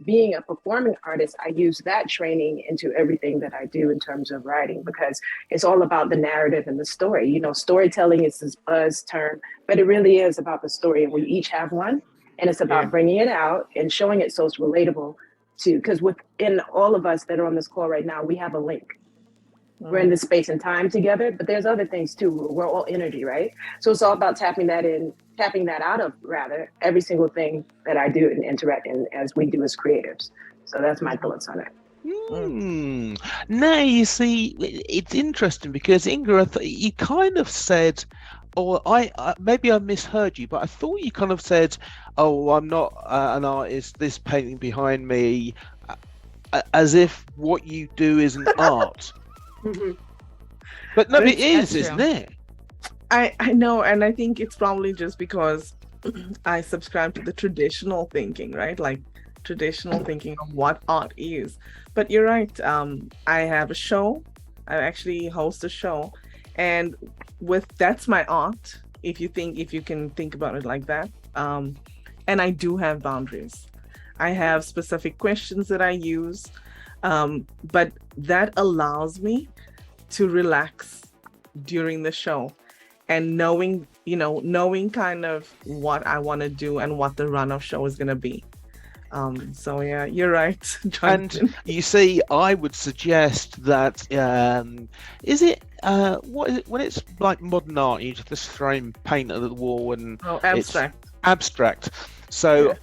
being a performing artist, I use that training into everything that I do in terms of writing, because it's all about the narrative and the story. You know, storytelling is this buzz term, but it really is about the story. And we each have one, and it's Yeah. about bringing it out and showing it so it's relatable to, because within all of us that are on this call right now, we have a link. We're in Mm. this space and time together, but there's other things too. We're all energy, right? So it's all about tapping that out of rather every single thing that I do and interact in as we do as creatives. So that's my Mhm. thoughts on it. Mm. Hmm. Now you see, it's interesting because Inga, you kind of said, or maybe I misheard you, but I thought you kind of said, "Oh, I'm not an artist. This painting behind me," as if what you do isn't art. Mhm. But no, it is, That's isn't true. it? I know, and I think it's probably just because I subscribe to the traditional thinking, right? Like traditional thinking of what art is. But you're right. I have a show. I actually host a show, and with that's my art. If you can think about it like that. And I do have boundaries. I have specific questions that I use, but that allows me to relax during the show and knowing kind of what I want to do and what the run of show is going to be. So yeah, you're right, And Jonathan. you see, I would suggest that is it what is it when it's like modern art, you just throw paint at the wall and Oh, it's abstract. abstract. Yeah. So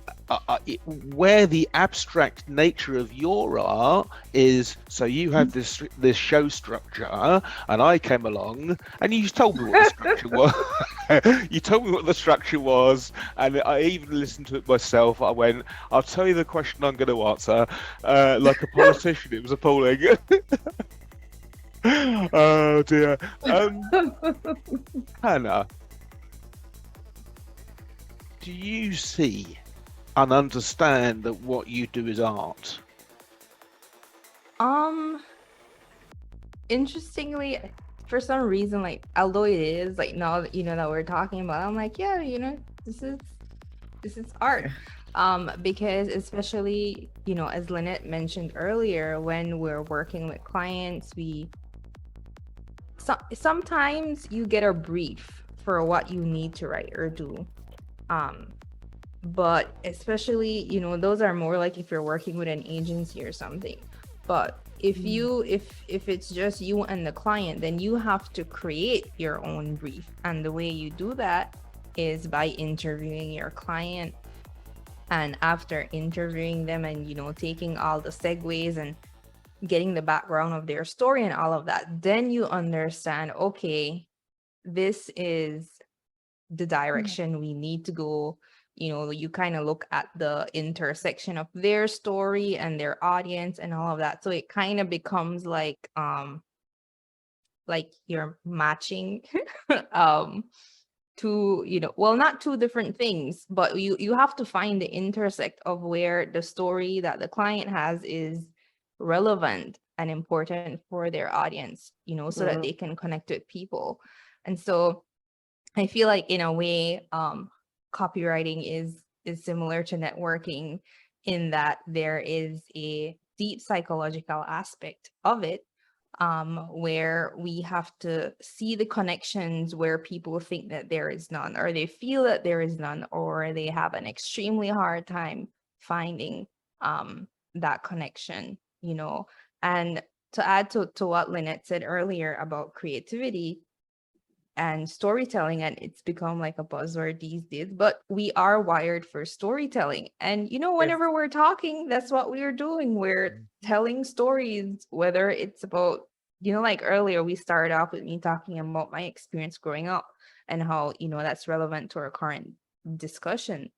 where the abstract nature of your art is, so you have this show structure, and I came along and you just told me what the structure was. You told me what the structure was, and I even listened to it myself. I went, I'll tell you the question I'm going to answer. Like a politician, it was appalling. Oh dear. Hannah, do you see and understand that what you do is art? Um, Interestingly, for some reason, like although it is like now that that we're talking about, I'm like, yeah, this is art. Yeah. Because especially, as Lynette mentioned earlier, when we're working with clients, sometimes you get a brief for what you need to write or do. Um, but especially, those are more like if you're working with an agency or something. But if it's just you and the client, then you have to create your own brief, and the way you do that is by interviewing your client. And after interviewing them and taking all the segues and getting the background of their story and all of that, then you understand, okay, this is the direction we need to go. You kind of look at the intersection of their story and their audience and all of that, so it kind of becomes like you're matching um two, well, not two different things, but you have to find the intersect of where the story that the client has is relevant and important for their audience, so that they Mm. can connect with people. And so I feel like in a way, copywriting is similar to networking in that there is a deep psychological aspect of it, where we have to see the connections where people think that there is none, or they feel that there is none, or they have an extremely hard time finding that connection, And to add to what Lynette said earlier about creativity and storytelling, and it's become like a buzzword these days, but we are wired for storytelling. And Yes. whenever we're talking, that's what we're doing. We're telling stories, whether it's about, like earlier we started off with me talking about my experience growing up and how that's relevant to our current discussion.